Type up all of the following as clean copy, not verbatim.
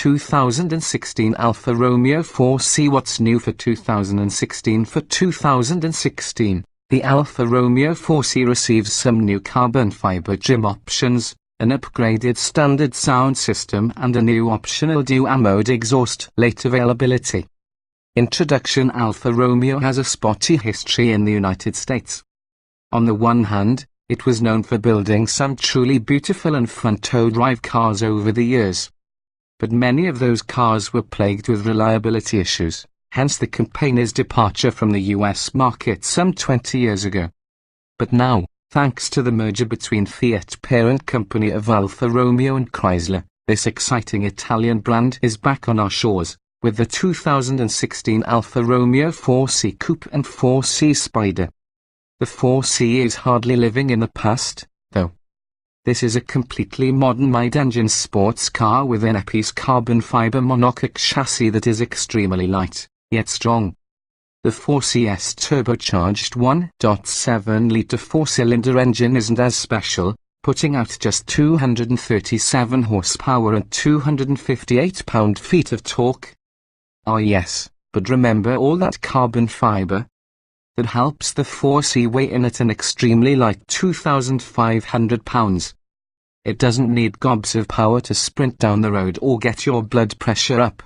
2016 Alfa Romeo 4C. What's new for 2016? For 2016, the Alfa Romeo 4C receives some new carbon fiber trim options, an upgraded standard sound system and a new optional dual mode exhaust. Late availability. Introduction. Alfa Romeo has a spotty history in the United States. On the one hand, it was known for building some truly beautiful and front-row drive cars over the years. But many of those cars were plagued with reliability issues, hence the company's departure from the US market some 20 years ago. But now, thanks to the merger between Fiat parent company of Alfa Romeo and Chrysler, this exciting Italian brand is back on our shores, with the 2016 Alfa Romeo 4C Coupe and 4C Spider. The 4C is hardly living in the past, though. This is a completely modern mid-engine sports car with an EPI's carbon fiber monocoque chassis that is extremely light, yet strong. The 4CS turbocharged 1.7-litre four-cylinder engine isn't as special, putting out just 237 horsepower and 258 pound-feet of torque. Ah yes, but remember all that carbon fiber? That helps the 4C weigh in at an extremely light 2,500 pounds. It doesn't need gobs of power to sprint down the road or get your blood pressure up.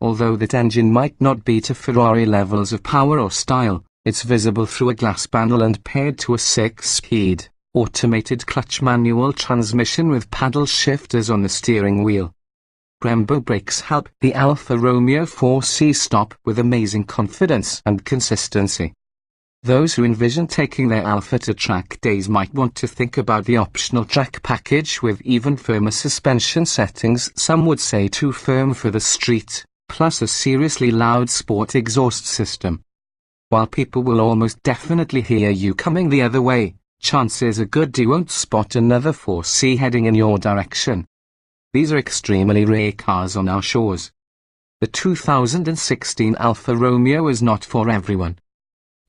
Although that engine might not be to Ferrari levels of power or style, it's visible through a glass panel and paired to a 6-speed, automated clutch manual transmission with paddle shifters on the steering wheel. Brembo brakes help the Alfa Romeo 4C stop with amazing confidence and consistency. Those who envision taking their Alfa to track days might want to think about the optional track package with even firmer suspension settings, some would say too firm for the street, plus a seriously loud sport exhaust system. While people will almost definitely hear you coming the other way, chances are good you won't spot another 4C heading in your direction. These are extremely rare cars on our shores. The 2016 Alfa Romeo is not for everyone.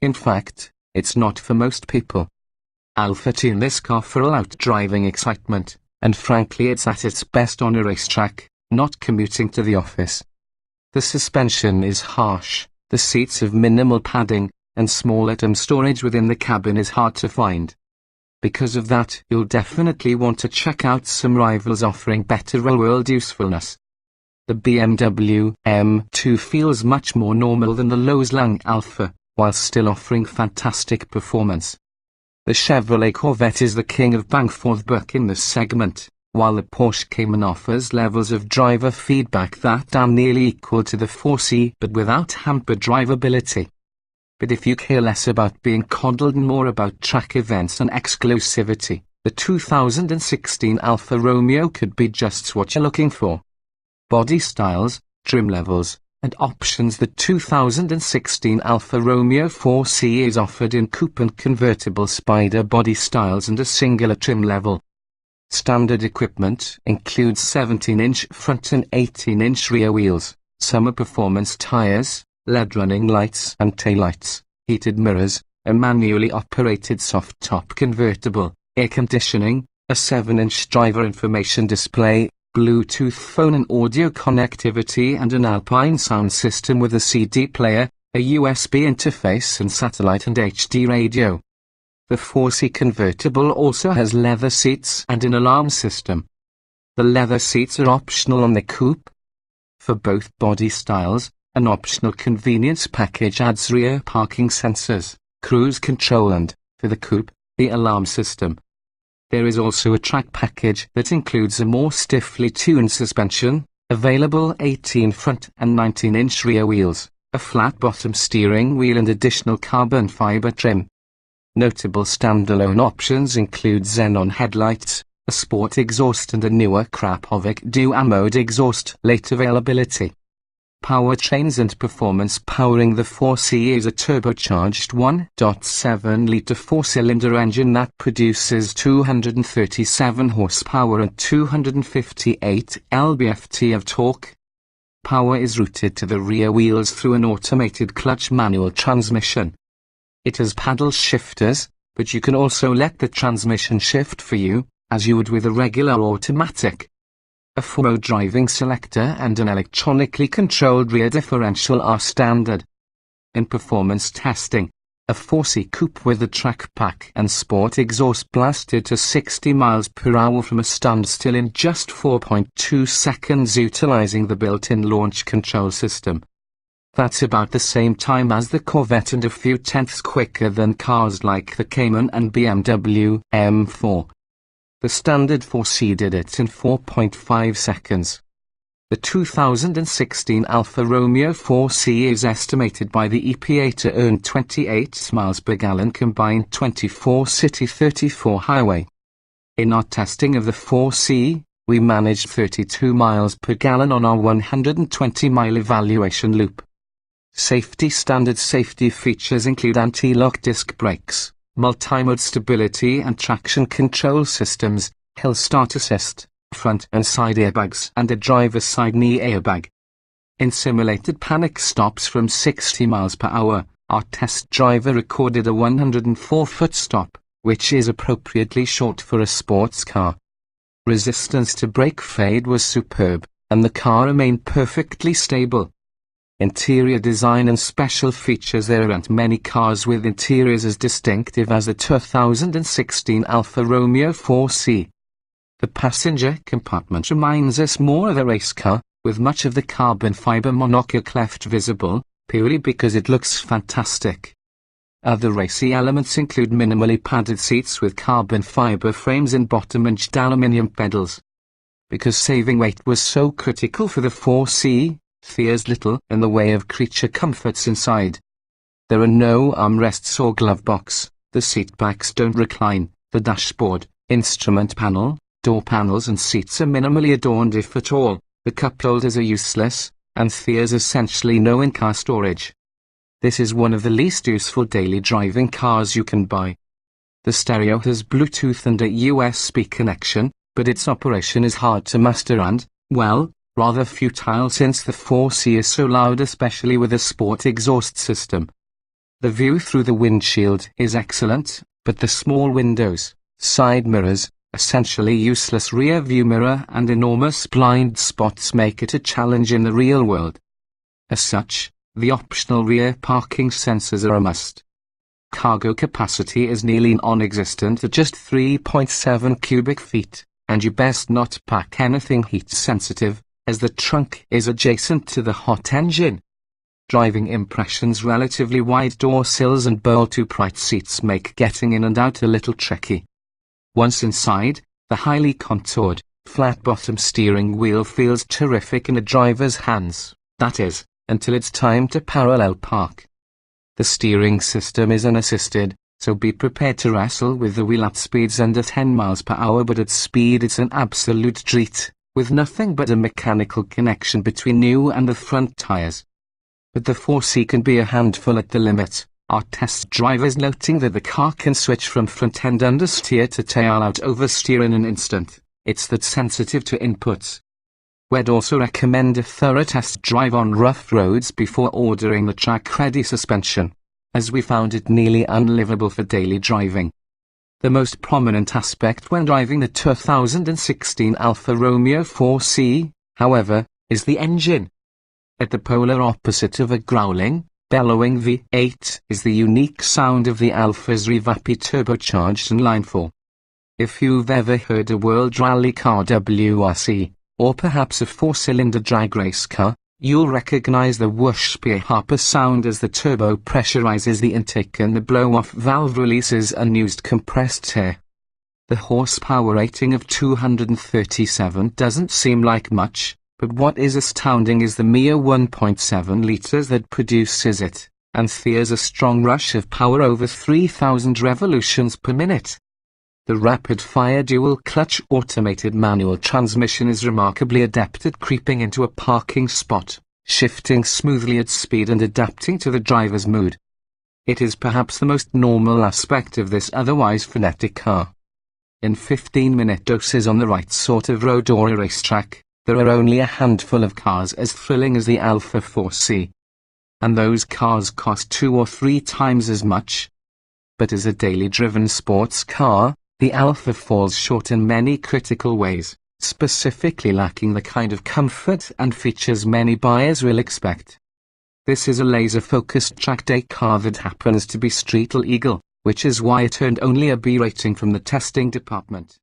In fact, it's not for most people. Alfa tuned this car for all-out driving excitement, and frankly it's at its best on a racetrack, not commuting to the office. The suspension is harsh, the seats have minimal padding, and small item storage within the cabin is hard to find. Because of that, you'll definitely want to check out some rivals offering better real-world usefulness. The BMW M2 feels much more normal than the low-slung Alfa, while still offering fantastic performance. The Chevrolet Corvette is the king of bang for the buck in this segment, while the Porsche Cayman offers levels of driver feedback that are nearly equal to the 4C but without hampered drivability. But if you care less about being coddled and more about track events and exclusivity, the 2016 Alfa Romeo could be just what you're looking for. Body styles, trim levels, and options. The 2016 Alfa Romeo 4C is offered in coupe and convertible Spider body styles and a singular trim level. Standard equipment includes 17-inch front and 18-inch rear wheels, summer performance tires, LED running lights and taillights, heated mirrors, a manually operated soft-top convertible, air conditioning, a 7-inch driver information display, Bluetooth phone and audio connectivity and an Alpine sound system with a CD player, a USB interface and satellite and HD radio. The 4C convertible also has leather seats and an alarm system. The leather seats are optional on the coupe. For both body styles, an optional convenience package adds rear parking sensors, cruise control and, for the coupe, the alarm system. There is also a track package that includes a more stiffly tuned suspension, available 18 front and 19-inch rear wheels, a flat-bottom steering wheel and additional carbon fiber trim. Notable standalone options include xenon headlights, a sport exhaust and a newer Krapovic dual mode exhaust. Late availability. Powertrains and performance. Powering the 4C is a turbocharged 1.7-litre four-cylinder engine that produces 237 horsepower and 258 lb-ft of torque. Power is routed to the rear wheels through an automated clutch manual transmission. It has paddle shifters, but you can also let the transmission shift for you, as you would with a regular automatic. A 4-mode driving selector and an electronically controlled rear differential are standard. In performance testing, a 4C coupe with a track pack and sport exhaust blasted to 60 miles per hour from a standstill in just 4.2 seconds utilizing the built-in launch control system. That's about the same time as the Corvette and a few tenths quicker than cars like the Cayman and BMW M4. The standard 4C did it in 4.5 seconds. The 2016 Alfa Romeo 4C is estimated by the EPA to earn 28 miles per gallon combined 24 city 34 highway. In our testing of the 4C, we managed 32 miles per gallon on our 120-mile evaluation loop. Standard safety features include anti-lock disc brakes, multi-mode stability and traction control systems, hill start assist, front and side airbags and a driver's side knee airbag. In simulated panic stops from 60 miles per hour, our test driver recorded a 104-foot stop, which is appropriately short for a sports car. Resistance to brake fade was superb, and the car remained perfectly stable. Interior design and special features. There aren't many cars with interiors as distinctive as the 2016 Alfa Romeo 4C. The passenger compartment reminds us more of a race car, with much of the carbon fiber monocoque cleft visible, purely because it looks fantastic. Other racy elements include minimally padded seats with carbon fiber frames and bottom-edged aluminium pedals. Because saving weight was so critical for the 4C, there's little in the way of creature comforts inside. There are no armrests or glove box, the seat backs don't recline, the dashboard, instrument panel, door panels and seats are minimally adorned if at all, the cup holders are useless, and there's essentially no in-car storage. This is one of the least useful daily driving cars you can buy. The stereo has Bluetooth and a USB connection, but its operation is hard to master and, well, rather futile since the 4C is so loud, especially with a sport exhaust system. The view through the windshield is excellent, but the small windows, side mirrors, essentially useless rear view mirror and enormous blind spots make it a challenge in the real world. As such, the optional rear parking sensors are a must. Cargo capacity is nearly non-existent at just 3.7 cubic feet, and you best not pack anything heat-sensitive, as the trunk is adjacent to the hot engine. Driving impressions. Relatively wide door sills and bold upright seats make getting in and out a little tricky. Once inside, the highly contoured, flat-bottom steering wheel feels terrific in a driver's hands, that is, until it's time to parallel park. The steering system is unassisted, so be prepared to wrestle with the wheel at speeds under 10 miles per hour, but at speed it's an absolute treat, with nothing but a mechanical connection between you and the front tires. But the 4C can be a handful at the limit, our test drivers noting that the car can switch from front-end understeer to tail-out oversteer in an instant. It's that sensitive to inputs. We'd also recommend a thorough test drive on rough roads before ordering the track-ready suspension, as we found it nearly unlivable for daily driving. The most prominent aspect when driving the 2016 Alfa Romeo 4C, however, is the engine. At the polar opposite of a growling, bellowing V8 is the unique sound of the Alfa's revamped turbocharged inline-4. If you've ever heard a World Rally Car WRC, or perhaps a 4-cylinder drag race car, you'll recognize the whoosh-harper sound as the turbo pressurizes the intake and the blow-off valve releases unused compressed air. The horsepower rating of 237 doesn't seem like much, but what is astounding is the mere 1.7 liters that produces it, and there's a strong rush of power over 3,000 revolutions per minute. The rapid-fire dual-clutch automated manual transmission is remarkably adept at creeping into a parking spot, shifting smoothly at speed and adapting to the driver's mood. It is perhaps the most normal aspect of this otherwise frenetic car. In 15-minute doses on the right sort of road or a racetrack, there are only a handful of cars as thrilling as the Alfa 4C. And those cars cost 2 or 3 times as much. But as a daily driven sports car, the Alfa falls short in many critical ways. specifically lacking the kind of comfort and features many buyers will expect. This is a laser-focused track day car that happens to be street legal, which is why it earned only a B rating from the testing department.